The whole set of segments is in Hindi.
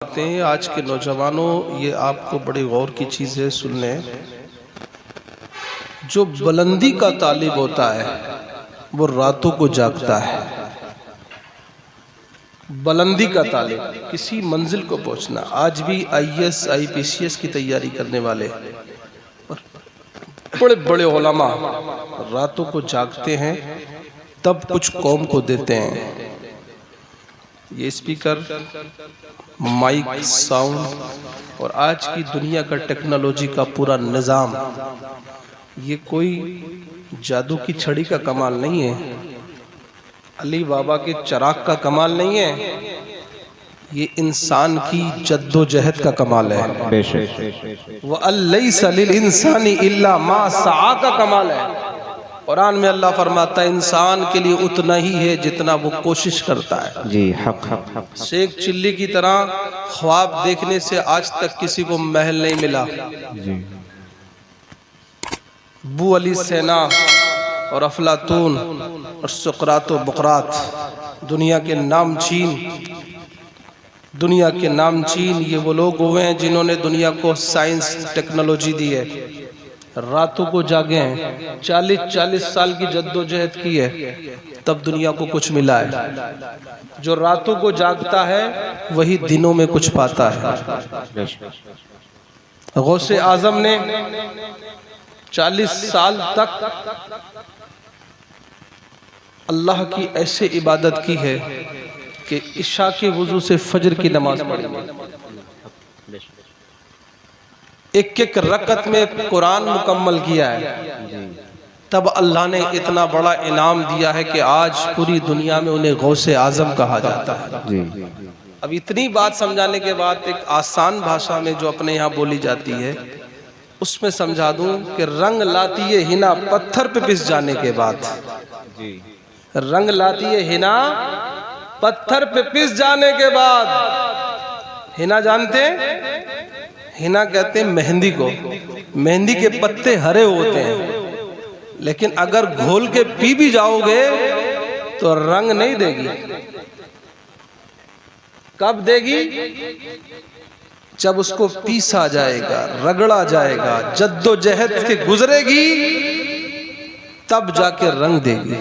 फरमाते हैं, आज के नौजवानों ये आपको बड़ी गौर की चीज़ है, सुन लें। जो बुलंदी का तालिब होता है वो रातों को जागता है। बुलंदी का तालिब, किसी मंजिल को पहुंचना। आज भी IAS IPCS की तैयारी करने वाले बड़े बड़े उलमा रातों को जागते हैं, तब कुछ कौम को देते हैं। ये स्पीकर, माइक, साउंड और आज की दुनिया का टेक्नोलॉजी का पूरा निज़ाम, ये कोई जादू की छड़ी का कमाल नहीं है, अली बाबा के चिराग का कमाल नहीं है, ये इंसान की जद्दोजहद का कमाल है। वह लैसा लिल इंसानी इल्ला मा सआ का कमाल है। कुरान में अल्लाह फरमाता है इंसान के लिए उतना ही है जितना वो कोशिश करता है। जी हक। शेख चिल्ली की तरह ख्वाब देखने से आज तक किसी को महल नहीं मिला। जी। बू अली सेना और अफलातून और सुकरात व बुकरात दुनिया के नामचीन ये वो लोग हुए हैं जिन्होंने दुनिया को साइंस टेक्नोलॉजी दी है। रातों को जागे हैं, 40-40 साल की जद्दोजहद की है, तब दुनिया को कुछ मिला है। जो रातों को जागता है वही दिनों में कुछ पाता है। गौसे आजम ने 40 साल तक अल्लाह की ऐसे इबादत की है कि इशा के वुजू से फजर की नमाज पढ़ी, एक रकत में कुरान मुकम्मल किया है। तब अल्लाह ने इतना बड़ा इनाम दिया है कि आज पूरी दुनिया में उन्हें गौसे आजम कहा जाता है। अब इतनी बात समझाने के बाद एक आसान भाषा में जो अपने यहाँ बोली जाती है उसमें समझा दूं कि रंग लाती है हिना पत्थर पे पिस जाने के बाद। रंग लाती है हिना पत्थर पे पिस जाने के बाद। हिना जानते हैं? हिना कहते हैं मेहंदी को। मेहंदी के पत्ते हरे होते हैं, लेकिन अगर घोल के पी भी जाओगे तो रंग नहीं देगी। कब देगी? जब उसको पीसा जाएगा, रगड़ा जाएगा, जद्दोजहद से गुजरेगी, तब जाके रंग देगी।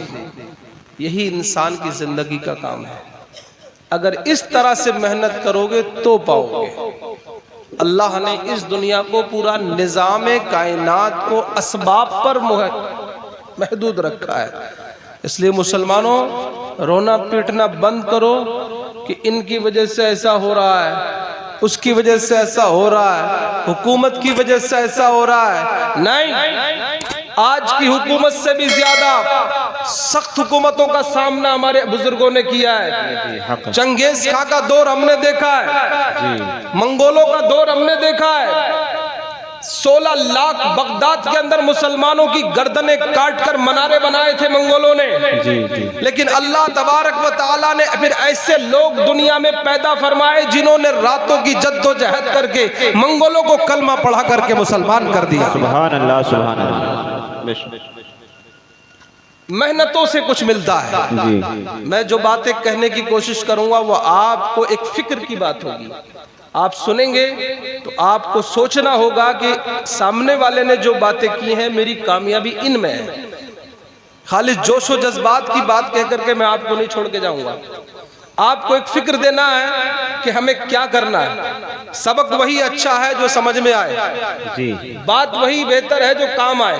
यही इंसान की जिंदगी का काम है। अगर इस तरह से मेहनत करोगे तो पाओगे। अल्लाह ने इस दुनिया को पूरा निज़ाम कायनात को असबाब पर महदूद रखा है। इसलिए मुसलमानों, रोना पीटना बंद करो कि इनकी वजह से ऐसा हो रहा है, उसकी वजह से ऐसा हो रहा है, हुकूमत की वजह से ऐसा हो रहा है। नहीं, आज की हुकूमत से भी ज्यादा सख्त हुकूमतों का सामना हमारे बुजुर्गों ने किया है। चंगेज खां का दौर हमने देखा है, मंगोलों का दौर हमने देखा है। 16 लाख बगदाद के अंदर मुसलमानों की गर्दनें काटकर मनारे बनाए थे मंगोलों ने। लेकिन अल्लाह तबारक व तआला ने फिर ऐसे लोग दुनिया में पैदा फरमाए जिन्होंने रातों की जद्दोजहद करके मंगोलों को कलमा पढ़ा करके मुसलमान कर दिया। सुभान अल्लाह, सुभान अल्लाह। मेहनतों से कुछ मिलता है। मैं जो बातें कहने की कोशिश करूंगा वो आपको एक फिक्र की बात होगी। आप सुनेंगे तो आपको सोचना होगा कि सामने वाले ने जो बातें की हैं मेरी कामयाबी इनमें है। खाली जोश व जज्बात की बात कह करके मैं आपको नहीं छोड़ के जाऊंगा। आपको एक फिक्र देना है कि हमें क्या करना है। सबक वही अच्छा है जो समझ में आए, बात वही बेहतर है जो काम आए।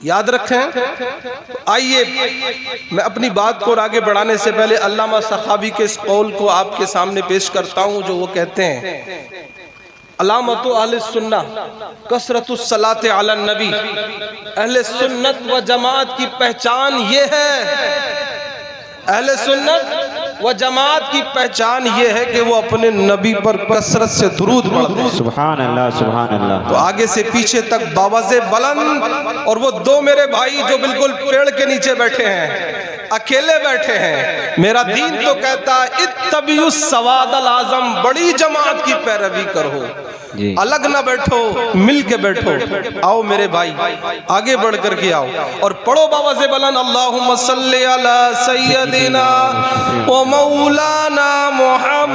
याद रखें। तो आइए मैं अपनी बात को आगे बढ़ाने से पहले अल्लामा सखावी के इस कौल को आपके सामने पेश करता हूं, जो वो कहते हैं अलामतु अहले सुन्ना कसरतुस सलात अला नबी। अहले सुन्नत व जमात की पहचान ये है, अहले सुन्नत व जमात की पहचान ये है कि वो अपने नबी पर कसरत से दुरूद पढ़ते हैं। सुभान अल्लाह, सुभान अल्लाह। तो आगे से पीछे तक बावज़े बुलंद, और वो दो मेरे भाई जो बिल्कुल पेड़ के नीचे बैठे हैं, अकेले बैठे हैं। मेरा दीन तो कहता है इत्तबियुस सवादल आज़म, बड़ी जमात की पैरवी करो, अलग ना बैठो, मिल के बैठो। आओ मेरे भाई आगे बढ़ करके आओ और पढ़ो बावज़े बुलंद अल्लाहुम्मा सल्ली अला सय्यदिना व मौलाना मुहम्मद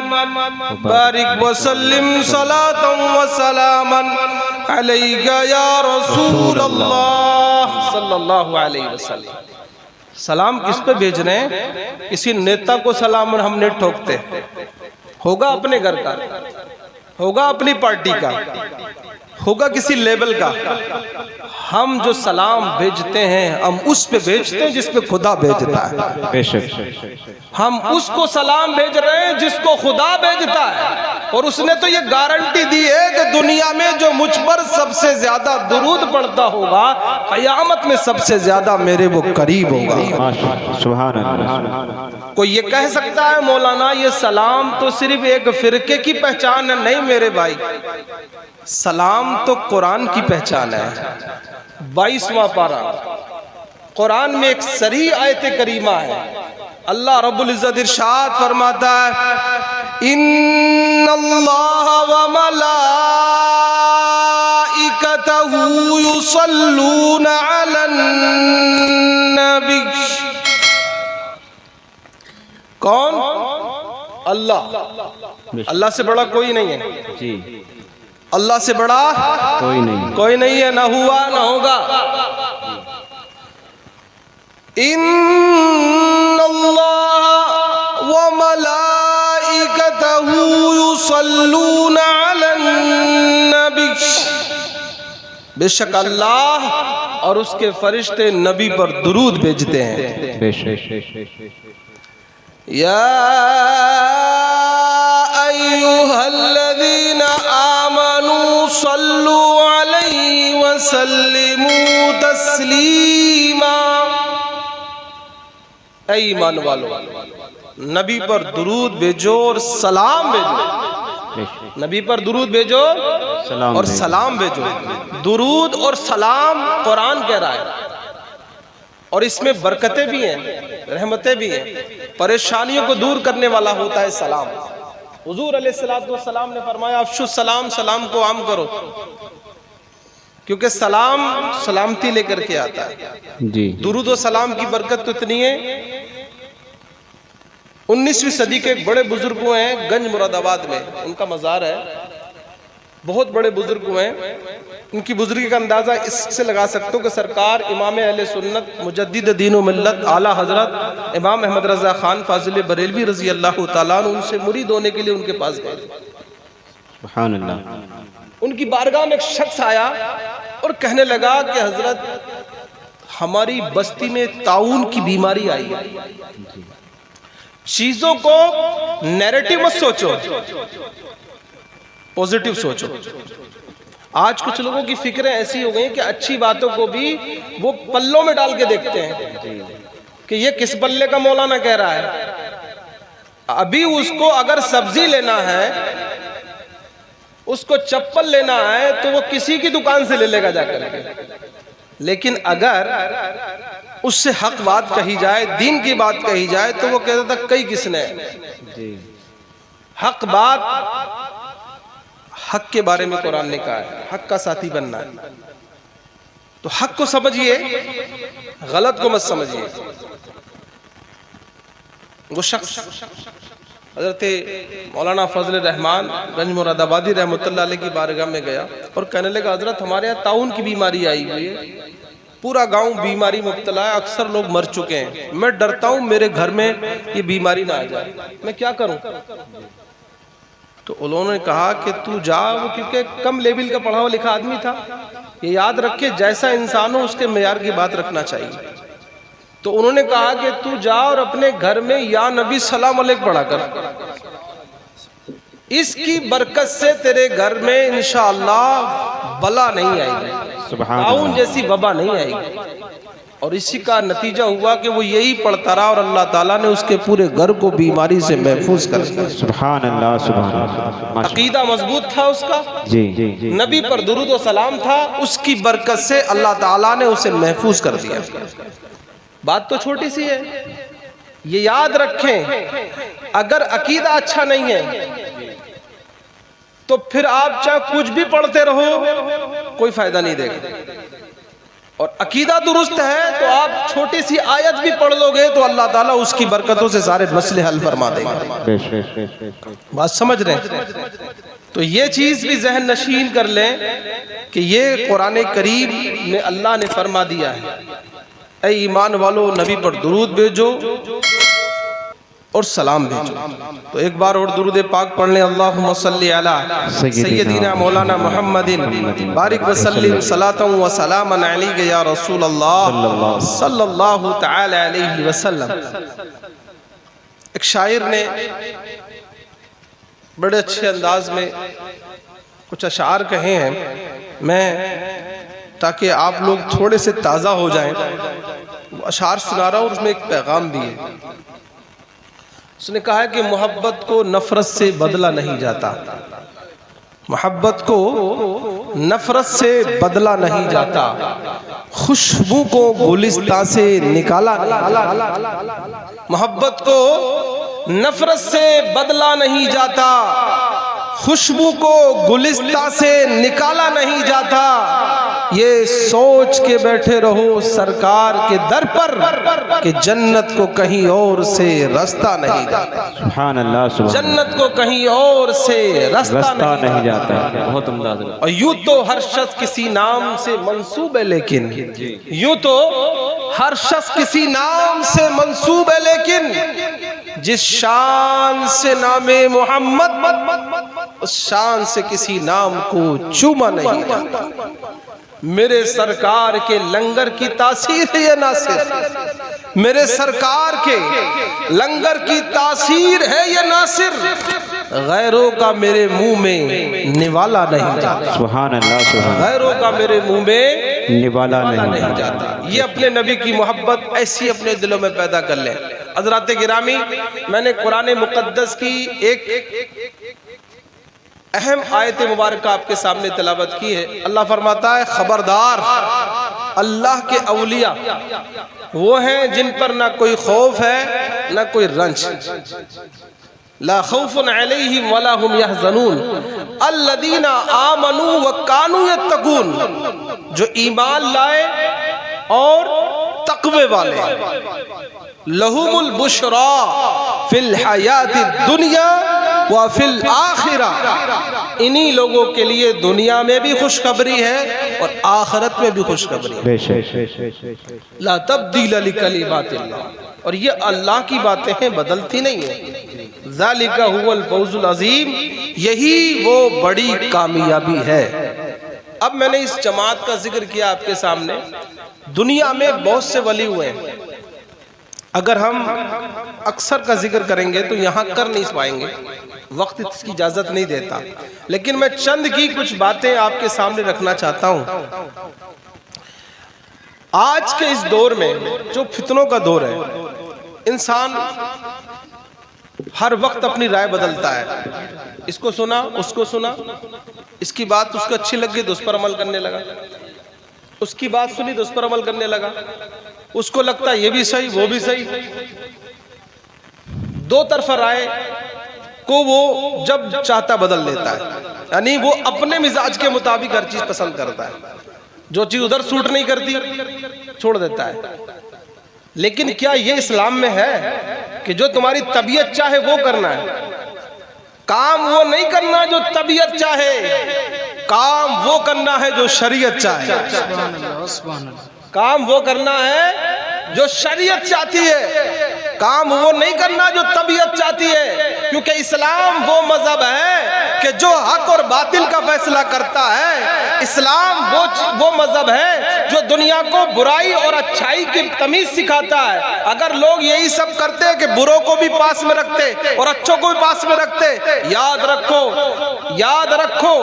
मुहम्मद बारिक वसल्लिम सलातन व सलामन अलैका या रसूल अल्लाह सल्लल्लाहु अलैहि वसल्लम। सलाम किस पे भेज रहे हैं? किसी नेता को सलाम हम नहीं ठोकते, होगा अपने घर का, होगा अपनी पार्टी का, होगा किसी लेवल का। हम जो सलाम भेजते हैं हम उस पे भेजते हैं जिस पे खुदा भेजता है। बेशक हम उसको सलाम भेज रहे हैं जिसको खुदा भेजता है। और उसने तो ये गारंटी दी है कि दुनिया में जो मुझ पर सबसे ज्यादा दुरूद पढ़ता होगा क़यामत में सबसे ज्यादा मेरे वो करीब होगा। सुभान अल्लाह। कोई ये कह सकता है मौलाना ये सलाम तो सिर्फ एक फिरके की पहचान है? नहीं मेरे भाई, सलाम तो कुरान की पहचान है। 22वां पारा कुरान में एक सरी आयत करीमा है। अल्लाह रब्बुल इज्जत इरशाद फरमाता है इन्नल्लाह व मलाइकतहू युसल्लूना अलन नबी। कौन? अल्लाह। अल्लाह से बड़ा कोई नहीं है जी। अल्लाह से बड़ा कोई नहीं है, ना हुआ ना होगा। इन्नल्लाह व मलाइकतहू युसल्लूना अलन नबी। बेशक अल्लाह और उसके फरिश्ते नबी पर दुरूद भेजते हैं। या अय्युहल्लज़ीना आमनू सल्लू अलैहि व सल्लिमू तस्लीमा। ऐ ईमान वालो, नबी पर दुरूद भेजो और सलाम भेजो। नबी पर दुरूद भेजो और सलाम भेजो। दुरूद और सलाम कुरान कह रहा है और इसमें बरकतें भी हैं, रहमतें भी हैं। परेशानियों को दूर करने वाला होता है सलाम। हुजूर अलैहिस्सलातु वस्सलाम ने फरमाया अफ़शु सलाम, सलाम को आम करो, क्योंकि सलाम सलामती लेकर के आता है जी। दुरूद और सलाम की बरकत तो इतनी है। 19वीं सदी के एक बड़े बुजुर्ग हुए हैं गंज मुरादाबाद में, उनका मज़ार है। बहुत बड़े बुजुर्ग हुए हैं। उनकी बुजुर्गी का अंदाज़ा इससे लगा सकते हो कि सरकार इमाम अहले सुन्नत मुजद्दिद दीन व मिल्लत आला हजरत इमाम अहमद रज़ा खान फाजिल बरेलवी रज़ी अल्लाह तआला अन्हु उनसे मुरीद होने के लिए उनके पास गए। सुभान अल्लाह। उनकी बारगाह में एक शख्स आया और कहने लगा कि हजरत हमारी बस्ती में ताउन की बीमारी आई है। चीजों को नैरेटिव मत सोचो, पॉजिटिव सोचो। आज कुछ लोगों की फिक्रें ऐसी हो गई कि अच्छी बातों को भी वो पल्लों में डाल के देखते हैं कि ये किस पल्ले का मौलाना कह रहा है। अभी उसको अगर सब्जी लेना है, उसको चप्पल लेना है तो वो किसी की दुकान से ले लेगा जाकर के। लेकिन अगर उससे हक बात कही जाए, दीन की बात कही जाए, तो वो कहता था कई किसने। हक बात, हक के बारे में कुरान ने कहा है हक का साथी बनना है। तो हक को समझिए, गलत को मत समझिए। वो शख्स हजरत मौलाना फजल रहमान गंज मुरादाबादी रहमतुल्लाह अलैह की बारगाह में गया और कहने लगा हजरत हमारे यहाँ ताउन की बीमारी आई हुई है, पूरा गांव बीमारी मुब्तला है, अक्सर लोग मर चुके हैं, मैं डरता हूँ मेरे घर में ये बीमारी ना आ जाए, मैं क्या करूँ। तो उन्होंने कहा कि तू जा, वो क्योंकि कम लेवल का पढ़ा लिखा आदमी था, ये याद रखे जैसा इंसान हो उसके मेयार की बात रखना चाहिए। तो उन्होंने कहा कि तू जा और अपने घर में या नबी सलाम अलैक पढ़ा कर, इसकी बरकत से तेरे घर में इंशाअल्लाह बला नहीं आएगी, ताउन जैसी वबा नहीं आएगी। और इसी का नतीजा हुआ कि वो यही पढ़ता रहा और अल्लाह ताला ने उसके पूरे घर को बीमारी से महफूज कर दिया। सुभान अल्लाह, सुभान अल्लाह। अकीदा मजबूत था उसका, जी, जी, जी। नबी पर दुरूद व सलाम था, उसकी बरकत से अल्लाह ताला ने उसे महफूज कर दिया। बात तो छोटी सी है, ये याद रखें, अगर अकीदा अच्छा नहीं है तो फिर आप चाहे कुछ भी पढ़ते रहो कोई फायदा नहीं देगा। और अकीदा दुरुस्त है तो आप छोटी सी आयत भी पढ़ लोगे तो अल्लाह ताला उसकी बरकतों से सारे मसले हल फरमा देगा। बात समझ रहे हैं? तो ये चीज भी जहन नशीन कर लें कि ये कुरान करीम में अल्लाह ने फरमा दिया है, ऐ ईमान वालों नबी पर दुरूद भेजो और सलाम भेजो। तो एक बार और दुरूद पाक पढ़ लें, अल्लाहुम्मा सल्ली अला सय्यदीना मौलाना मुहम्मदिन बारिक वसल्लिम सलातन व सलामन अलैका या रसूल अल्लाह सल्लल्लाहु तआला अलैहि वसल्लम। एक शायर ने बड़े अच्छे अंदाज में कुछ अशार कहे हैं, मैं ताकि आप लोग थोड़े से ताज़ा हो जाएं, अशार सुना रहा हूँ और उसमें एक पैगाम भी है। उसने कहा है कि मोहब्बत को नफरत से बदला नहीं जाता, मोहब्बत को नफरत से बदला नहीं जाता, खुशबू को गुलिस्तां से निकाला नहीं, मोहब्बत को नफरत से बदला नहीं जाता, खुशबू को गुलिस्तां से निकाला नहीं जाता। ये सोच के बैठे रहो सरकार के दर पर कि जन्नत को कहीं और से रास्ता नहीं जाता। सुभान अल्लाह, सुभान जन्नत को कहीं और से रास्ता नहीं जाता। बहुत उम्दा। और यूं तो हर शख्स किसी नाम से मंसूब है, लेकिन यूं तो हर शख्स किसी नाम से मंसूब है, लेकिन जिस शान से नामे मोहम्मद उस शान से किसी नाम को चूमा नहीं जाता। मेरे सरकार के लंगर की तासीर है ये नासिर, मेरे सरकार के लंगर की तासीर है ये नासिर, गैरों का मेरे मुंह में निवाला नहीं जाता। सुभान अल्लाह, सुभान। गैरों का मेरे मुंह में निवाला नहीं जाता। ये अपने नबी की मोहब्बत ऐसी अपने दिलों में पैदा कर ले। हज़रात गिरामी, मैंने कुरान मुक़द्दस की एक अहम आयत मुबारक आपके सामने तिलावत की है। अल्लाह फरमाता है, खबरदार अल्लाह के औलिया वो हैं जिन पर ना कोई खौफ है ना कोई रंज, ला खौफुन अलैहिम वला हुम यहज़नून अल्लज़ीना आमनू व कानू यत्तकून, जो ईमान लाए और तक़वे वाले, लहुमुल बुशरा फिल हयाति दुनिया व फिल आखिरा, इन्हीं लोगों के लिए दुनिया में भी खुशखबरी है और आखिरत में भी खुशखबरी है। ला तब्दील लिकलिमातिल्लाह, और ये अल्लाह की बातें हैं, बदलती नहीं है। ज़ालिका हुवल फौजुल अज़ीम, यही वो बड़ी कामयाबी है। अब मैंने इस जमात का जिक्र किया आपके सामने। दुनिया में बहुत से वली हुए हैं, अगर हम अक्सर का जिक्र करेंगे तो यहाँ कर नहीं पाएंगे, वक्त इसकी इजाजत नहीं देता, लेकिन मैं चंद की कुछ बातें आपके सामने रखना चाहता हूँ। आज के इस दौर में जो फितनों का दौर है, इंसान हर वक्त अपनी राय बदलता है। इसको सुना, उसको सुना, इसकी बात उसको अच्छी लग गई तो उस पर अमल करने लगा, उसकी बात सुनी तो उस पर अमल करने लगा, उसको लगता है ये भी सही वो भी सही। दो तरफा राय को वो जब चाहता बदल लेता है, यानी वो अपने मिजाज के मुताबिक हर चीज पसंद करता है, जो चीज उधर सूट नहीं करती छोड़ देता है। लेकिन क्या ये इस्लाम में है कि जो तुम्हारी तबीयत चाहे वो करना है? काम वो नहीं करना जो तबीयत चाहे, काम वो करना है जो शरीयत चाहे। काम वो करना है जो शरीयत चाहती है, काम वो नहीं करना जो तबीयत चाहती है। क्योंकि इस्लाम वो मजहब है कि जो हक और बातिल का फैसला करता है। इस्लाम वो मजहब है जो दुनिया को बुराई और अच्छाई की तमीज सिखाता है। अगर लोग यही सब करते हैं कि बुरों को भी पास में रखते और अच्छों को भी पास में रखते, याद रखो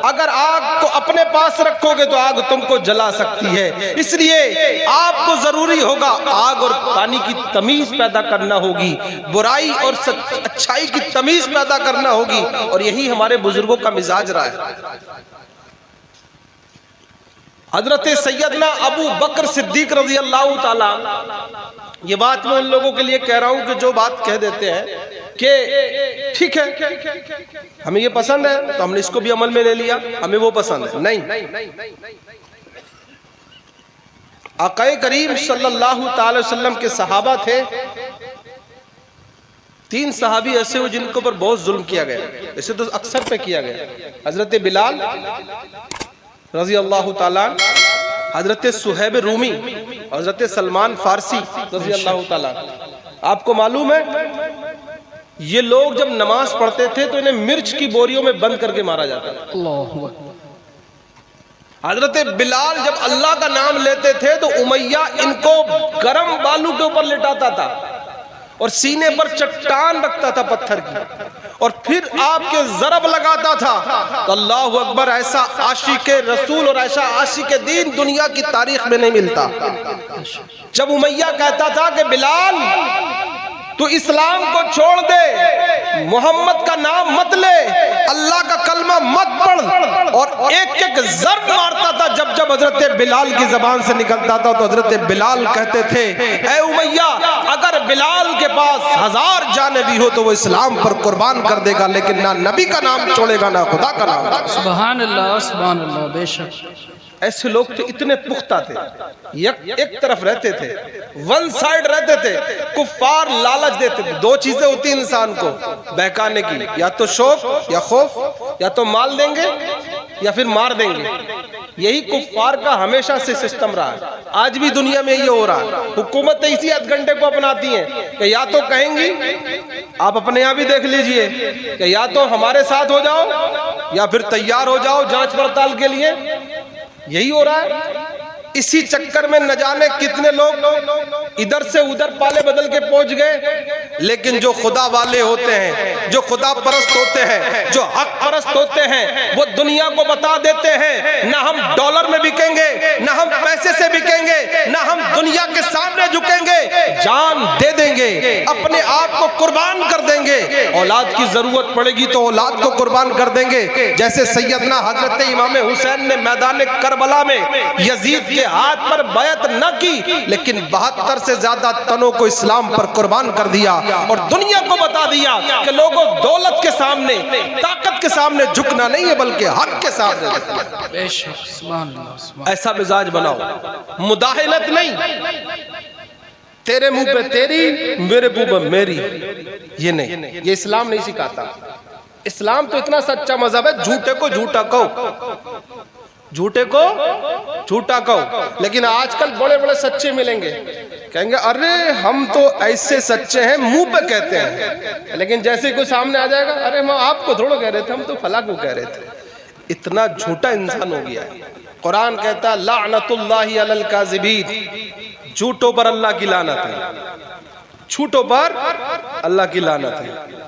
अगर आग को अपने पास रखोगे तो आग तुमको जला सकती है। इसलिए आपको जरूरी होगा आग और पानी की तमीज पैदा करना होगी, बुराई और अच्छाई की तमीज पैदा करना होगी, और यही हमारे बुजुर्गों का मिजाज रहा है। हजरत सैयदना अबू बकर सिद्दीक रज़ी अल्लाह ताला, ये बात मैं उन लोगों के लिए कह रहा हूं कि जो बात कह देते हैं कि ठीक है हमें ये पसंद है तो हमने इसको भी अमल में ले लिया, हमें वो पसंद है, नहीं। आक़ाए करीम सल्लल्लाहु ताला वसल्लम के सहाबा थे। 3 सहाबी ऐसे हुए जिनके ऊपर बहुत जुल्म किया गया, ऐसे तो अक्सर पे किया गया। हजरत बिलाल रजी अल्लाह ताला, हजरत सुहैब रूमी, हजरत सलमान फारसी रजी अल्लाह ताला। आपको मालूम है ये लोग जब नमाज पढ़ते थे तो इन्हें मिर्च की बोरियों में बंद करके मारा जाता था। हजरत बिलाल जब अल्लाह का नाम लेते थे तो उमैया इनको गरम बालू के ऊपर लिटाता था और सीने पर चट्टान रखता था पत्थर की, और फिर आपके ज़रब लगाता था। तो अल्लाह अकबर, ऐसा आशिक़े रसूल और ऐसा आशिक़े दीन दुनिया की तारीख में नहीं मिलता। जब उमैया कहता था कि बिलाल तू इस्लाम को छोड़ दे, मोहम्मद का नाम मत ले, अल्लाह का कलमा मत पढ़, और एक एक ज़र्ब मारता था। जब जब हजरत बिलाल की ज़बान से निकलता था तो हजरत बिलाल कहते थे, ऐ उमैया, अगर बिलाल के पास 1000 जाने भी हो तो वो इस्लाम पर कुर्बान कर देगा, लेकिन ना नबी का नाम छोड़ेगा ना खुदा का नाम। सुभान अल्लाह, सुभान अल्लाह। बेशक ऐसे लोग थे, इतने पुख्ता थे, एक तरफ रहते थे, वन साइड रहते थे। कुफ्फार लालच देते थे। 2 चीजें होती हैं इंसान को बहकाने की, या तो शौक या खौफ, या तो माल देंगे या फिर मार देंगे। यही कुफ्फार का हमेशा से सिस्टम रहा है, आज भी दुनिया में ये हो रहा है। हुकूमतें इसी हथगंडे को अपनाती हैं कि या तो कहेंगी, आप अपने यहाँ भी देख लीजिए, कि या तो हमारे साथ हो जाओ या फिर तैयार हो जाओ जांच पड़ताल के लिए। यही हो रहा है। इसी चक्कर में न जाने कितने लोग इधर से उधर पाले बदल के पहुंच गए। लेकिन जो खुदा वाले होते हैं, जो खुदा परस्त होते हैं, जो हक परस्त होते हैं, वो दुनिया को बता देते हैं, ना हम डॉलर में बिकेंगे, ना हम पैसे से बिकेंगे, ना हम दुनिया के सामने झुकेंगे, जान दे देंगे, अपने आप को कुर्बान कर देंगे। औलाद की जरूरत पड़ेगी तो औलाद को कुर्बान कर देंगे। जैसे सैयदना हजरत इमाम हुसैन ने मैदान करबला में यजीद के हाथ पर बैत न की, लेकिन 72 से ज्यादा तनों को इस्लाम पर कुर्बान कर दिया और दुनिया को बता दिया कि लोगों, दौलत के सामने, ताकत के सामने झुकना नहीं है, बल्कि हक के सामने। बेशक, सुभान अल्लाह। ऐसा मिजाज बनाओ, मुदाहिनत नहीं, तेरे मुंह पे तेरी, मेरे मुंह पे मेरी, ये नहीं, ये इस्लाम नहीं सिखाता। इस्लाम तो इतना सच्चा मजहब है, झूठे को झूठा कहो, झूठे को झूठा कहो। लेकिन आजकल बड़े बड़े सच्चे मिलेंगे, कहेंगे अरे हम तो ऐसे सच्चे हैं, मुंह पे कहते हैं, लेकिन जैसे कोई सामने आ जाएगा, अरे हम आपको थोड़ा कह रहे थे, हम तो फला को कह रहे थे। इतना झूठा इंसान हो गया है। कुरान कहता है लानतुल्लाहि अलल काज़िबीन, झूठों पर अल्लाह की लानत है, झूठों पर अल्लाह की लानत है।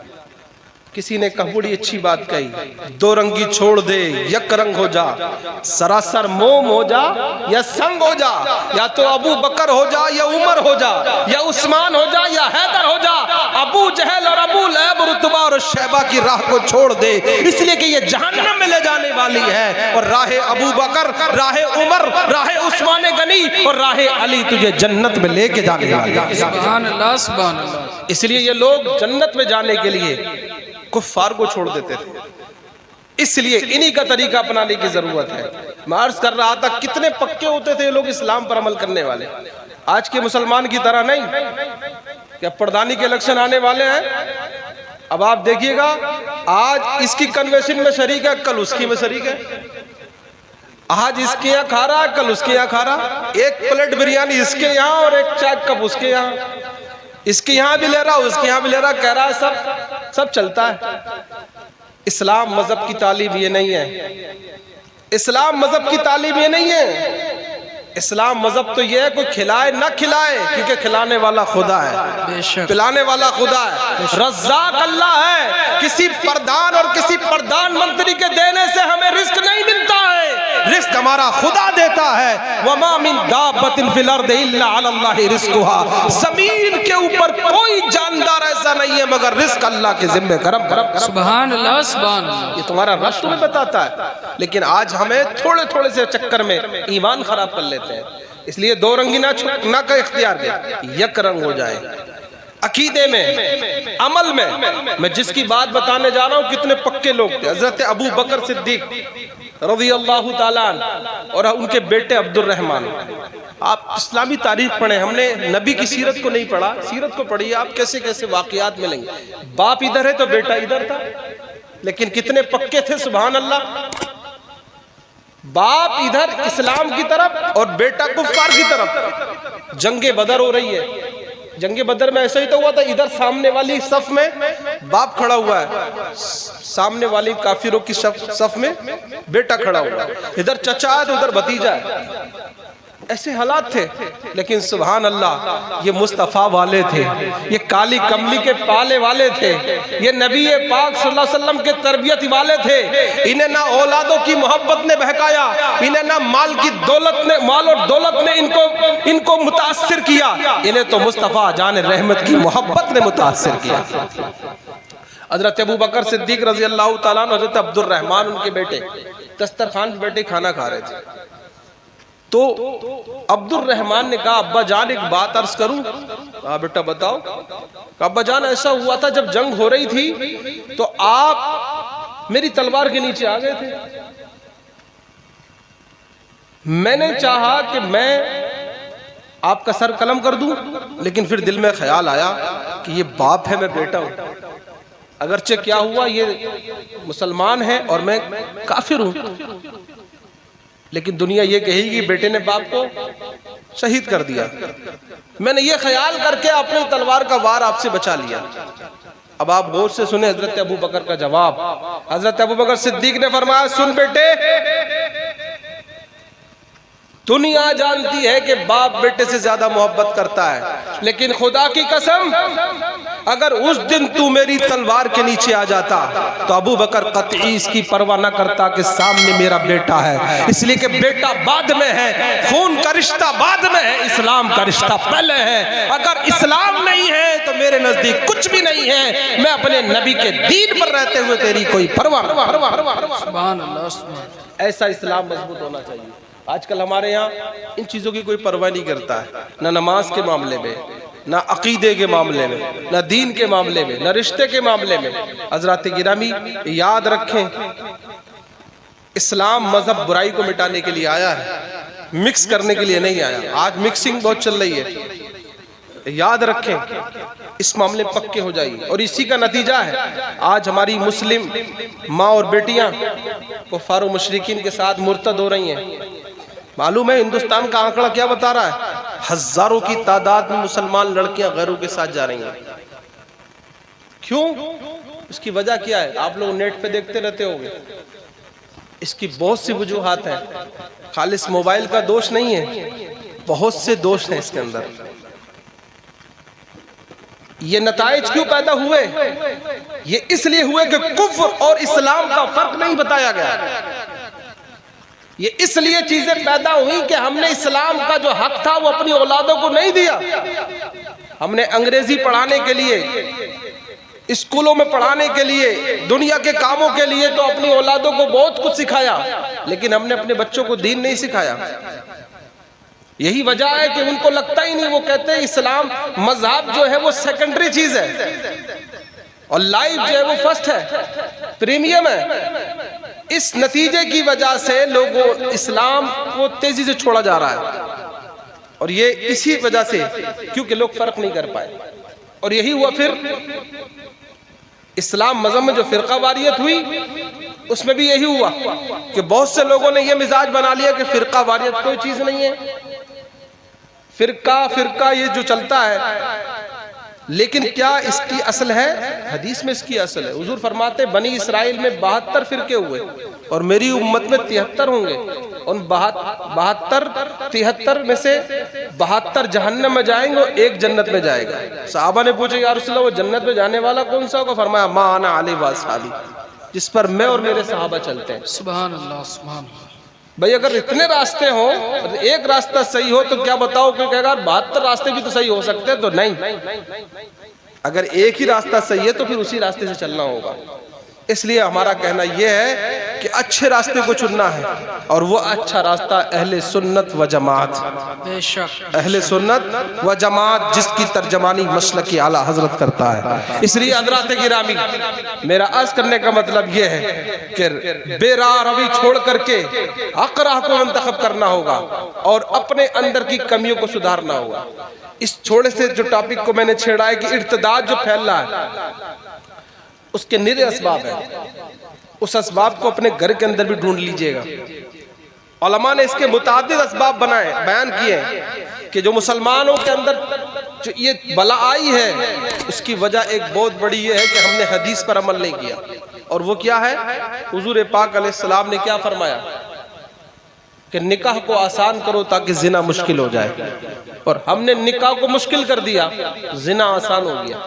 किसी ने कहा बड़ी अच्छी बात कही, 2 रंगी छोड़ दे, यक रंग हो जा, सरासर मोम हो जा या संग हो जा, या तो अबू बकर हो जा या उमर हो जा, या उस्मान हो जा या हैदर हो जा, अबू जहल और अबू लहब, रुतबा और शैबा की राह को छोड़ दे, इसलिए कि ये जहन्नम में ले जाने वाली है, और राहे अबू बकर, राहे उमर, राहे उस्मान गनी और राहे अली तुझे जन्नत में लेके जाने वाली है। सुभान अल्लाह, सुभान अल्लाह। इसलिए ये लोग जन्नत में जाने के लिए कुफ्फार को छोड़ देते थे। इसलिए इन्हीं का तरीका अपनाने की जरूरत है। मैं अर्ज कर रहा था, कितने पक्के होते थे ये लोग इस्लाम पर अमल करने वाले। आज के मुसलमान की तरह नहीं कि अब प्रधानी के इलेक्शन आने वाले हैं, अब आप देखिएगा, आज इसकी कन्वेंशन में शरीक है, कल उसकी में शरीक है, आज इसके यहाँ खा रहा है, कल उसके यहाँ खा रहा, एक प्लेट बिरयानी इसके यहाँ और एक चाय कप उसके यहाँ, इसके यहाँ भी ले रहा, उसके यहाँ भी ले रहा, कह रहा है सब चलता है। इस्लाम मजहब की तालीम ये नहीं है। इस्लाम मजहब की तालीम ये नहीं है। इस्लाम मजहब तो ये है, कोई खिलाए ना खिलाए, क्योंकि खिलाने वाला खुदा है, पिलाने वाला खुदा है, रज़्ज़ाक़ अल्लाह है। किसी प्रधान और किसी प्रधानमंत्री के देने से हमें रिस्क नहीं मिलता है, रिस्क हमारा खुदा देता है। वमा मिन दाब्बतिन फिल अर्दि इल्ला अलल्लाहि रिस्कुहा, जमीन के ऊपर कोई जानदार ऐसा नहीं है मगर रिस्क अल्लाह के जिम्मे करम। सुभान अल्लाह, सुभान अल्लाह। ये तुम्हारा रब तुम्हें बताता है, लेकिन आज हमें थोड़े थोड़े से चक्कर में ईमान खराब कर लेते हैं। इसलिए 2 रंगी ना का इख्तियार दे, यक रंग हो जाए। अकीदे में, अमल में, मैं जिसकी बात बताने जा रहा हूँ, कितने पक्के लोग थे। हजरत अबू बकर सिद्दीक रज़ी अल्लाह ताला अन्हु और उनके बेटे अब्दुर रहमान, आप इस्लामी तारीख पढ़े, हमने नबी की सीरत को नहीं पढ़ा, सीरत को पढ़िए आप, कैसे कैसे वाकयात मिलेंगे। बाप इधर है तो बेटा इधर था, लेकिन कितने पक्के थे, सुभान अल्लाह। बाप इधर इस्लाम की तरफ और बेटा कुफ्फार की तरफ। जंगे बदर हो रही है, जंगे बदर में ऐसा ही तो हुआ था, इधर सामने वाली सफ में बाप खड़ा हुआ है, सामने वाली काफिरों की सफ में बेटा खड़ा हुआ है, इधर चचा है तो उधर भतीजा है। ऐसे हालात थे, लेकिन सुभान अल्लाह ये मुस्तफ़ा वाले थे, ये काली कमली के पाले वाले थे, ये नबी पाक सल्लल्लाहु अलैहि वसल्लम के तरबियत वाले थे। इन्हें ना औलादों की मोहब्बत ने बहकाया, इन्हें ना माल की दौलत ने, माल और दौलत ने इनको मुतासिर किया, इन्हें तो मुस्तफ़ा जान रहमत की मोहब्बत ने मुतासिर किया। हज़रत अबू बकर सिद्दीक रज़ी अल्लाह ताला अन्हु, हज़रत अब्दुर रहमान उनके बेटे दस्तरखान पे बैठे खाना खा रहे थे, तो अब्दुल रहमान ने कहा अब्बा जान एक बात अर्ज करूं। कहा बेटा बताओ। कहा अब्बा जान ऐसा हुआ था जब जंग हो रही थी तो आप मेरी तलवार के नीचे आ गए थे, मैंने चाहा कि मैं आपका सर कलम कर दूं, लेकिन फिर दिल में ख्याल आया कि ये बाप है मैं बेटा हूं, अगरचे क्या हुआ ये मुसलमान है और मैं काफिर हूं, लेकिन दुनिया ये कहेगी बेटे ने बाप को शहीद कर दिया। मैंने ये ख्याल करके अपनी तलवार का वार आपसे बचा लिया। अब आप गौर से सुने हजरत अबू बकर का जवाब। हजरत अबू बकर सिद्दीक ने फरमाया सुन बेटे, दुनिया जानती है कि बाप बेटे से ज्यादा मोहब्बत करता है, लेकिन खुदा की कसम अगर उस दिन तू मेरी तलवार के नीचे आ जाता तो अबू बकर कतई इसकी परवाह न करता कि सामने मेरा बेटा है, इसलिए कि बेटा बाद में है, खून का रिश्ता बाद में है, इस्लाम का रिश्ता पहले है। अगर इस्लाम नहीं है तो मेरे नजदीक कुछ भी नहीं है, मैं अपने नबी के दीन पर रहते हुए तेरी कोई परवाह नहीं। सुभान अल्लाह। ऐसा इस्लाम मजबूत होना चाहिए। आजकल हमारे यहाँ इन चीज़ों की कोई परवाह नहीं करता है, ना नमाज के मामले में, ना अकीदे के मामले में, ना दीन के मामले में, ना रिश्ते के मामले में। हज़रात गिरामी याद रखें, इस्लाम मजहब बुराई को मिटाने के लिए आया है, मिक्स करने के लिए नहीं आया। आज मिक्सिंग बहुत चल रही है, याद रखें इस मामले पक्के हो जाइए। और इसी का नतीजा है आज हमारी मुस्लिम माँ और बेटियां कुफ्फार और मुशरिकीन के साथ मुर्तद हो रही हैं। मालूम है हिंदुस्तान का आंकड़ा क्या बता रहा है, हजारों की तादाद में मुसलमान लड़कियां गैरों के साथ जा रही हैं। क्यों? इसकी वजह क्या है? आप लोग नेट पे देखते रहते होंगे। इसकी बहुत सी वजूहात हैं, खालिस मोबाइल का दोष नहीं है, बहुत से दोष हैं इसके अंदर। ये नताइज क्यों पैदा हुए? ये इसलिए हुए कि कुफ्र और इस्लाम का फर्क नहीं बताया गया। ये इसलिए चीजें पैदा हुई कि हमने इस्लाम का जो हक था वो अपनी औलादों को नहीं दिया। हमने अंग्रेजी पढ़ाने के लिए, स्कूलों में पढ़ाने के लिए, दुनिया के कामों के लिए तो अपनी औलादों को बहुत कुछ सिखाया, लेकिन हमने अपने बच्चों को दीन नहीं सिखाया। यही वजह है कि उनको लगता ही नहीं, वो कहते हैं इस्लाम मजहब जो है वो सेकेंडरी चीज है और लाइफ जो है वो फर्स्ट है, प्रीमियम है। इस नतीजे की वजह से लोगों इस्लाम को तेजी से छोड़ा जा रहा है, और ये इसी वजह से क्योंकि लोग फर्क नहीं कर पाए। और यही हुआ फिर इस्लाम मजहब में जो फिरका वारियत हुई उसमें भी यही हुआ कि बहुत से लोगों ने ये मिजाज बना लिया कि फिरका वारियत कोई चीज नहीं है, फिरका ये जो चलता है, लेकिन क्या इसकी असल है? हदीस में इसकी असल है। हुजूर फरमाते बनी इसराइल में 72 फिरके हुए और मेरी उम्मत में 73 होंगे। उन 73 में से 72 जहन्नम में जाएंगे और एक जन्नत में जाएगा। सहाबा ने पूछा या रसूलल्लाह वो जन्नत में जाने वाला कौन सा होगा? फरमाया मा अना अलैहि व अस्हाबी, जिस पर मैं और मेरे सहाबा चलते हैं। सुभान अल्लाह, सुभान अल्लाह। भाई अगर इतने रास्ते हो और एक रास्ता सही हो तो क्या बताओ कि कहेगा 72 रास्ते भी तो सही हो सकते हैं? तो नहीं, अगर एक ही रास्ता सही है तो फिर उसी रास्ते से चलना होगा। इसलिए हमारा कहना यह है कि अच्छे रास्ते को चुनना है, और वो अच्छा रास्ता अहले सुन्नत व जमात, बेशक अहले सुन्नत व जमात जिसकी तर्जमानी मसलक की आला हजरत करता है। इसलिए हजरत गिरामी, मेरा अर्ज करने का मतलब यह है कि बेराह रवि छोड़ करके हक राह को मुंतखब करना होगा और अपने अंदर की कमियों को सुधारना होगा। इस छोटे से जो टॉपिक को मैंने छेड़ा है कि इर्तिदाद जो फैल रहा है उसके निरे असबाब है, उस असबाब को अपने घर के अंदर भी ढूंढ लीजिएगा। उलमा ने इसके मुतादिद असबाब बयान किए हैं कि जो मुसलमानों के अंदर जो ये बला आई है उसकी वजह एक बहुत बड़ी ये है कि हमने हदीस पर अमल नहीं किया। और वो क्या है? हुजूर पाक अलैहिस्सलाम ने क्या फरमाया कि निकाह को आसान करो ताकि जिना मुश्किल हो जाए, और हमने निकाह को मुश्किल कर दिया, जिना आसान हो गया।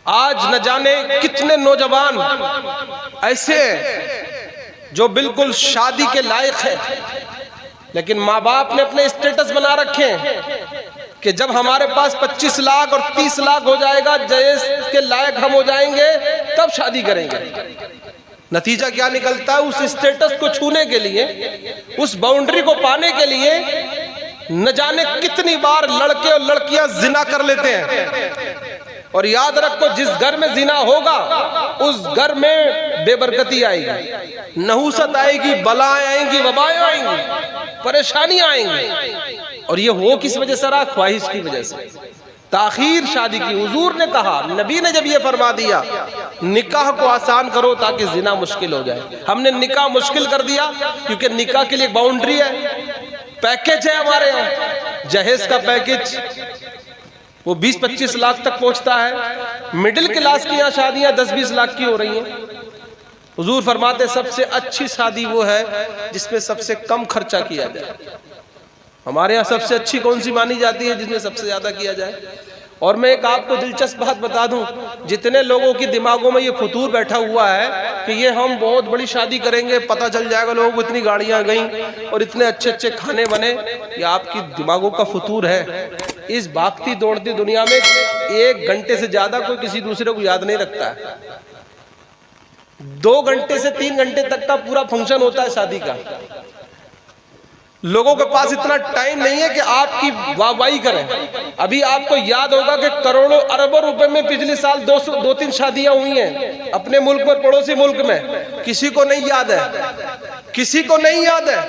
आज न जाने कितने नौजवान ऐसे हैं जो बिल्कुल शादी के लायक है, लेकिन माँ बाप ने अपने स्टेटस बना रखे हैं कि जब हमारे पास 25 लाख और 30 लाख हो जाएगा, जहेज के लायक हम हो जाएंगे, तब शादी करेंगे। नतीजा क्या निकलता है? उस स्टेटस को छूने के लिए, उस बाउंड्री को पाने के लिए न जाने कितनी बार लड़के और लड़कियां जिना कर लेते हैं। और याद रखो, जिस घर में जिना होगा उस घर में बेबरकती आएगी, नहुसत आएगी, बलाएं आएंगी, वबाएं आएंगी, परेशानियां आएंगी। और ये हो किस वजह से रहा? ख्वाहिश की वजह से, ताखीर शादी की। हुजूर ने कहा, नबी ने जब ये फरमा दिया निकाह को आसान करो ताकि जिना मुश्किल हो जाए, हमने निकाह मुश्किल कर दिया क्योंकि निकाह के लिए बाउंड्री है, पैकेज है हमारे यहाँ, जहेज का पैकेज वो 20-25 लाख तक पहुंचता है। मिडिल क्लास की यहाँ शादियां 10-20 लाख की हो रही हैं। हुजूर फरमाते सबसे अच्छी शादी वो है जिसमें सबसे कम खर्चा किया जाए। हमारे यहाँ सबसे अच्छी कौन सी मानी जाती है? जिसमें सबसे ज्यादा किया जाए। और मैं एक आपको दिलचस्प बात बता दूं, जितने लोगों के दिमागों में ये फतूर बैठा हुआ है कि ये हम बहुत बड़ी शादी करेंगे, पता चल जाएगा लोगों को इतनी गाड़ियां गई और इतने अच्छे अच्छे खाने बने, ये आपकी दिमागों का फतूर है। इस भागती दौड़ती दुनिया में 1 घंटे से ज्यादा कोई किसी दूसरे को याद नहीं रखता है। 2 घंटे से 3 घंटे तक का पूरा फंक्शन होता है शादी का। लोगों के पास इतना टाइम नहीं है कि आपकी वाहवाही करें। अभी आपको याद होगा कि करोड़ों अरबों रुपए में पिछले साल 2-3 शादियां हुई हैं अपने मुल्क में, पड़ोसी मुल्क में। किसी को नहीं याद है, किसी को नहीं याद है,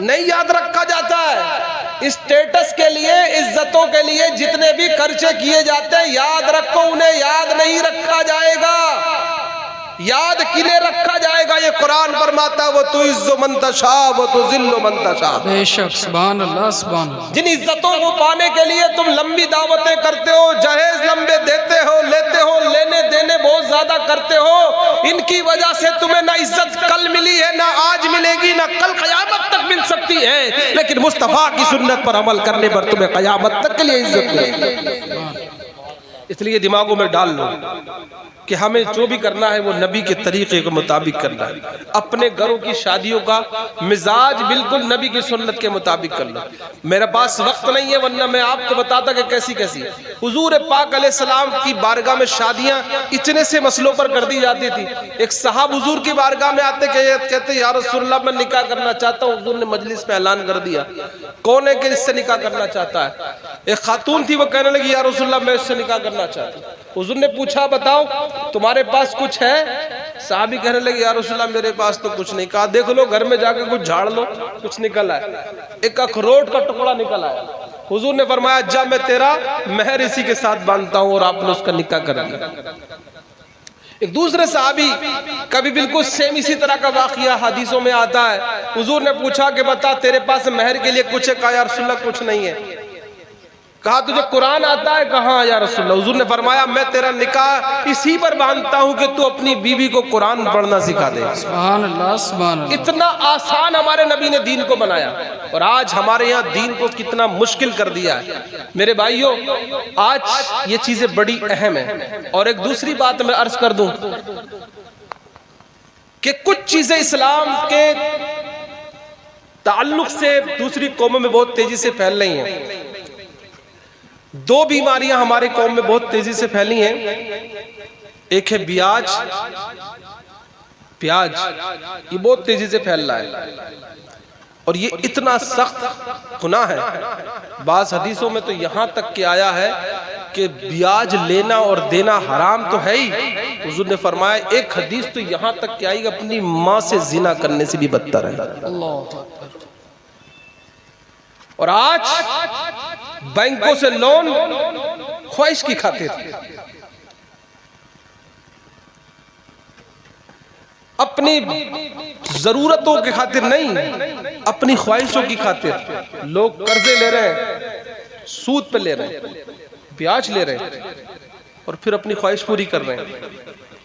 नहीं याद रखा जाता है। स्टेटस के लिए, इज्जतों के लिए जितने भी खर्चे किए जाते हैं, याद रखो उन्हें याद नहीं रखा जाएगा। याद किन्हें रखा जाएगा? ये कुरान फरमाता है वो तो इज्जो मंतशा वो तो जिल्लो मंतशा। बेशक, सुभान अल्लाह, सुभान अल्लाह। जिन इज्जतों को पाने के लिए तुम लंबी दावतें करते हो, जहेज लंबे देते हो, लेते हो, लेने देने बहुत ज्यादा करते हो, इनकी वजह से तुम्हें ना इज्जत कल मिली है, ना आज मिलेगी, ना कल कयामत तक मिल सकती है। लेकिन मुस्तफा की सुन्नत पर अमल करने पर तुम्हें कयामत तक के लिए इज्जत मिलेगी। इसलिए दिमागों में डाल लो कि हमें जो भी करना है वो नबी के तरीके के मुताबिक करना है। अपने घरों की शादियों का मिजाज बिल्कुल नबी की सुन्नत के मुताबिक कर लो। मेरे पास वक्त नहीं है, वरना मैं आपको बताता कि कैसी कैसी हुजूर पाक अलैहिस्सलाम की बारगाह में शादियां इतने से मसलों पर कर दी जाती थी। एक साहब हुजूर की बारगाह में आते कहते या रसूलल्लाह मैं निकाह करना चाहता हूँ। हुजूर ने मजलिस में ऐलान कर दिया, कौन है कि इससे निकाह करना चाहता है? एक खातून थी, वो कहने लगी या रसूलल्लाह मैं इससे निकाह करना चाहती हूँ। हुजूर ने पूछा बताओ तुम्हारे पास कुछ है? साहबी कहने लगे या रसूलल्लाह मेरे पास तो कुछ नहीं। कहा देख लो घर में जाकर कुछ झाड़ लो, कुछ निकल आया। एक अखरोट का टुकड़ा निकल आया। हुजूर ने फरमाया जा मैं तेरा महर इसी के साथ बांधता हूं, और आपने उसका निकाह कर दिया। एक दूसरे साहबी कभी बिल्कुल सेम इसी तरह का वाकया हदीसों में आता है। हुजूर ने पूछा कि बता तेरे पास महर के लिए कुछ है? कहा या रसूलल्लाह कुछ नहीं है। कहा तुझे कुरान आता है? कहा या रसूलल्लाह। हुजूर ने फरमाया मैं तेरा निकाह इसी पर बांधता हूं कि तू अपनी बीवी को कुरान पढ़ना सिखा दे। सुभान अल्लाह, सुभान अल्लाह। इतना आसान हमारे नबी ने दीन को बनाया, और आज हमारे यहाँ दीन को कितना मुश्किल कर दिया है। मेरे भाइयों, आज ये चीजें बड़ी अहम है। और एक दूसरी बात मैं अर्ज कर दूं कि कुछ चीजें इस्लाम के ताल्लुक से दूसरी कौमों में बहुत तेजी से फैल रही हैं। 2 बीमारियां हमारे कौम में बहुत तेजी से फैली हैं। एक है ब्याज प्याज, ये बहुत तेजी से फैल रहा है और ये इतना सख्त गुनाह है। बाज़ हदीसों में तो यहाँ तक कि आया है कि ब्याज लेना और देना हराम तो है ही, हुजूर ने फरमाया एक हदीस तो यहाँ तक कि आई अपनी माँ से जिना करने से भी बदतर है। और आज बैंकों से लोन ख्वाहिश की खातिर, अपनी जरूरतों की खातिर नहीं, अपनी ख्वाहिशों की खातिर लोग कर्जे ले रहे हैं, सूद पे ले रहे हैं, ब्याज ले रहे हैं और फिर अपनी ख्वाहिश पूरी कर रहे हैं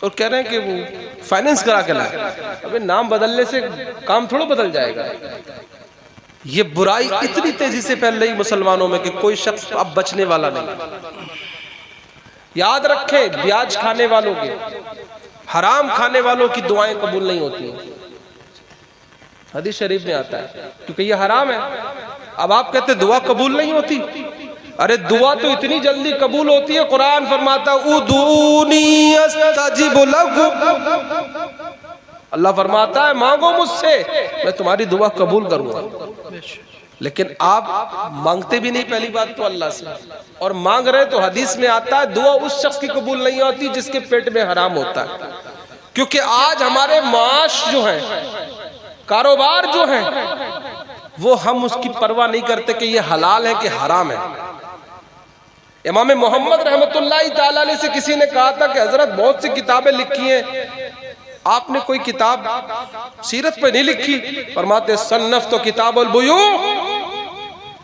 और कह रहे हैं कि वो फाइनेंस करा के लाए। अबे नाम बदलने से काम थोड़ा बदल जाएगा। ये बुराई इतनी तेजी से फैल रही मुसलमानों में कि कोई शख्स अब बचने वाला नहीं। याद रखें, ब्याज खाने वालों के, हराम खाने वालों की दुआएं कबूल नहीं होती। हदीस शरीफ में आता है क्योंकि ये हराम है। अब आप कहते दुआ कबूल नहीं होती, अरे दुआ तो इतनी जल्दी कबूल होती है। कुरान फरमाता उदूनी अस्तजिब लकुम, अल्लाह फरमाता है मांगो मुझसे, मैं तुम्हारी दुआ कबूल करूंगा। लेकिन आप मांगते भी नहीं पहली बात तो अल्लाह से, और मांग रहे तो हदीस में आता है दुआ उस शख्स की कबूल नहीं होती जिसके पेट में हराम होता है। क्योंकि आज हमारे माश जो है, कारोबार जो है, वो हम उसकी परवाह नहीं करते कि ये हलाल है कि हराम है। इमाम मोहम्मद रहमतुल्लाह ताला अलैह से किसी ने कहा था कि हजरत बहुत सी किताबें लिखी हैं, आपने कोई किताब सीरत पे नहीं लिखी। फरमाते सन्नफ तो किताबुल बुयू,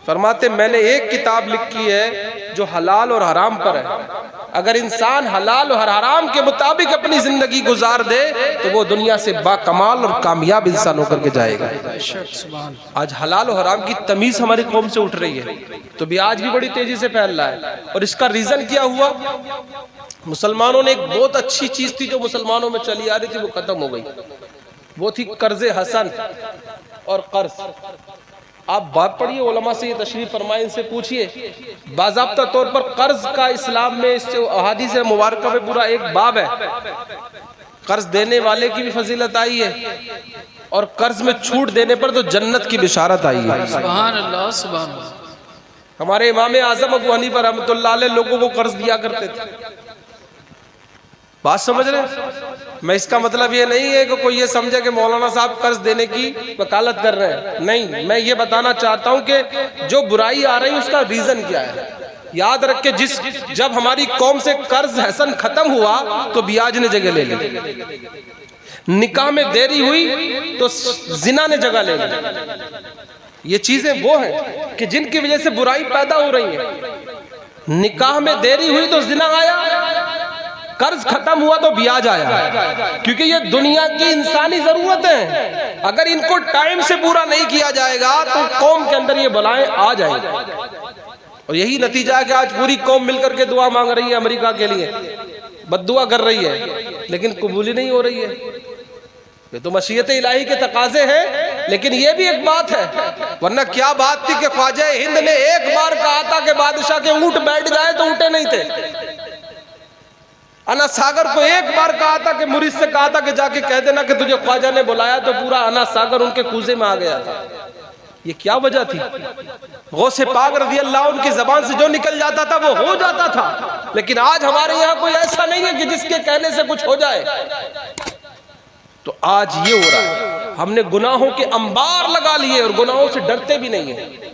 फरमाते मैंने एक किताब लिखी है जो हलाल और हराम पर है। अगर इंसान हलाल और हराम के मुताबिक अपनी जिंदगी गुजार दे तो वो दुनिया से बाकमाल और कामयाब इंसान होकर के जाएगा। आज हलाल और हराम की तमीज हमारी कौम से उठ रही है, तो ब्याज भी बड़ी तेजी से फैल रहा है। और इसका रीजन क्या हुआ? मुसलमानों ने एक बहुत अच्छी चीज थी जो मुसलमानों में चली आ रही थी, वो खत्म हो गई। वो थी कर्जे हसन और कर्ज। आप बात पढ़िए, उलमा से ये तशरीफ फरमाए, इनसे पूछिए। बाज़ाब्ता तौर पर कर्ज का इस्लाम में इस अहादीस मुबारका में पूरा एक बाब है। कर्ज देने वाले की भी फजीलत आई है और कर्ज में छूट देने पर तो जन्नत की बिशारत आई है। सुभान अल्लाह, सुभान अल्लाह। हमारे इमाम आज़म अबू हनीफा रहमतुल्लाह अलैह लोगों को कर्ज दिया करते थे। बात समझ रहे? मैं इसका मतलब ये नहीं है कि कोई ये समझे कि मौलाना साहब कर्ज देने की वकालत कर रहे हैं, नहीं। मैं ये बताना चाहता हूं कि जो बुराई आ रही है उसका रीजन क्या है। याद रख के जब हमारी कौम से कर्ज हसन खत्म हुआ तो ब्याज ने जगह ले ली, निकाह में देरी हुई तो जिना ने जगह ले ली। ये चीजें वो हैं कि जिनकी वजह से बुराई पैदा हो रही है। निकाह में देरी हुई तो जिना आया, कर्ज खत्म हुआ तो ब्याज आया, क्योंकि ये दुनिया की इंसानी जरूरत है। अगर इनको टाइम से पूरा नहीं किया जाएगा तो कौम के अंदर ये बलाएं आ जाएंगी। और यही नतीजा है कि आज पूरी कौम मिलकर के दुआ मांग रही है अमेरिका के लिए, बद्दुआ कर रही है, लेकिन कबूली नहीं हो रही है। ये तो मशीयत इलाही के तकाजे हैं। लेकिन ये भी एक बात है, वरना क्या बात थी कि ख्वाजा हिंद ने एक बार कहा था कि बादशाह के ऊंट बैठ जाए तो उठे नहीं थे। अना सागर को एक बार कहा था कि मुरीद से कहा था कि जाके कह देना कि तुझे ख्वाजा ने बुलाया, तो पूरा अना सागर उनके कूजे में आ गया था। ये क्या वजह थी? गौसे पाक रज़ी अल्लाह उनकी जबान से जो निकल जाता था वो हो जाता था। लेकिन आज हमारे यहाँ कोई ऐसा नहीं है कि जिसके कहने से कुछ हो जाए। तो आज ये हो रहा है, हमने गुनाहों के अंबार लगा लिए और गुनाहों से डरते भी नहीं है,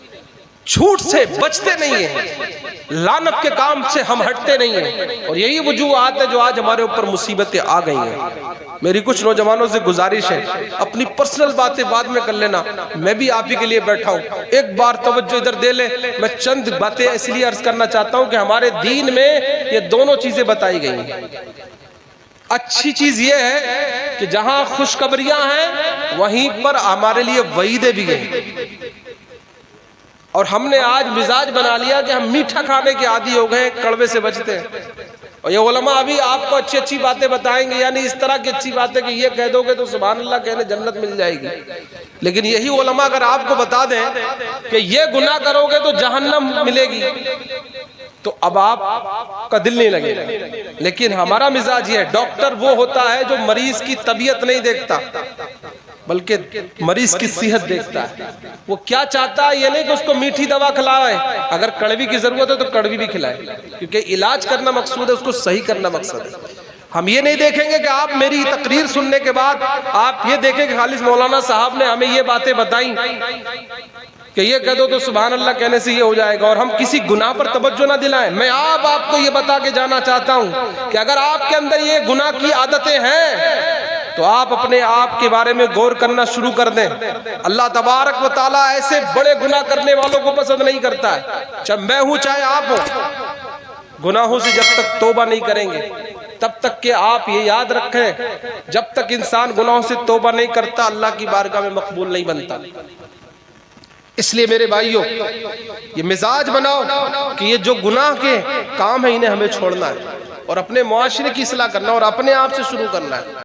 झूठ से बचते नहीं है, लानत के काम से हम हटते नहीं हैं। और यही वजूहात है जो आज हमारे ऊपर मुसीबतें आ गई हैं। मेरी कुछ नौजवानों से गुजारिश है, अपनी पर्सनल बातें बाद में कर लेना, मैं भी आप ही के लिए बैठा हूँ। एक बार तवज्जो इधर दे ले। मैं चंद बातें इसलिए अर्ज करना चाहता हूँ कि हमारे दीन में ये दोनों चीजें बताई गई हैं। अच्छी चीज ये है कि जहां खुशखबरियां हैं वहीं पर हमारे लिए वईदें भी गई। और हमने आज मिजाज बना लिया कि हम मीठा खाने के आदी हो गए, कड़वे से बचते हैं। और ये उलमा अभी आपको अच्छी अच्छी बातें बताएंगे, यानी इस तरह की अच्छी बातें कि ये कह दोगे तो सुभान अल्लाह कहने जन्नत मिल जाएगी। लेकिन यही उलमा अगर आपको बता दें कि ये गुनाह करोगे तो जहन्नम मिलेगी, तो अब आपका दिल नहीं लगेगा। लेकिन हमारा मिजाज ये है, डॉक्टर वो होता है जो मरीज की तबीयत नहीं देखता बल्कि मरीज की सेहत देखता है। वो क्या चाहता है, ये नहीं कि उसको मीठी दवा खिलाए, अगर कड़वी की जरूरत है तो कड़वी भी खिलाए, क्योंकि इलाज करना मकसूद है, उसको सही करना मकसद है। हम ये नहीं देखेंगे कि आप मेरी तकरीर सुनने के बाद आप ये देखें कि खालिद मौलाना साहब ने हमें ये बातें बताई कि ये कह दो तो सुभान अल्लाह कहने से ये हो जाएगा, और हम किसी गुनाह पर तवज्जो ना दिलाएं। मैं आपको ये बता के जाना चाहता हूं कि अगर आपके अंदर ये गुनाह की आदतें हैं तो आप अपने आप के बारे में गौर करना शुरू कर दें। अल्लाह तबारक व तआला ऐसे बड़े गुनाह करने वालों को पसंद नहीं करता है, चाहे मैं हूं चाहे आप हो। गुनाहों से जब तक तौबा नहीं करेंगे तब तक के आप ये याद रखें, जब तक इंसान गुनाहों से तौबा नहीं करता अल्लाह की बारगाह में मकबूल नहीं बनता। इसलिए मेरे भाइयों, ये मिजाज बनाओ कि ये जो गुनाह के काम है इन्हें हमें छोड़ना है और अपने मुआशरे की इस्लाह करना और अपने आप से शुरू करना है।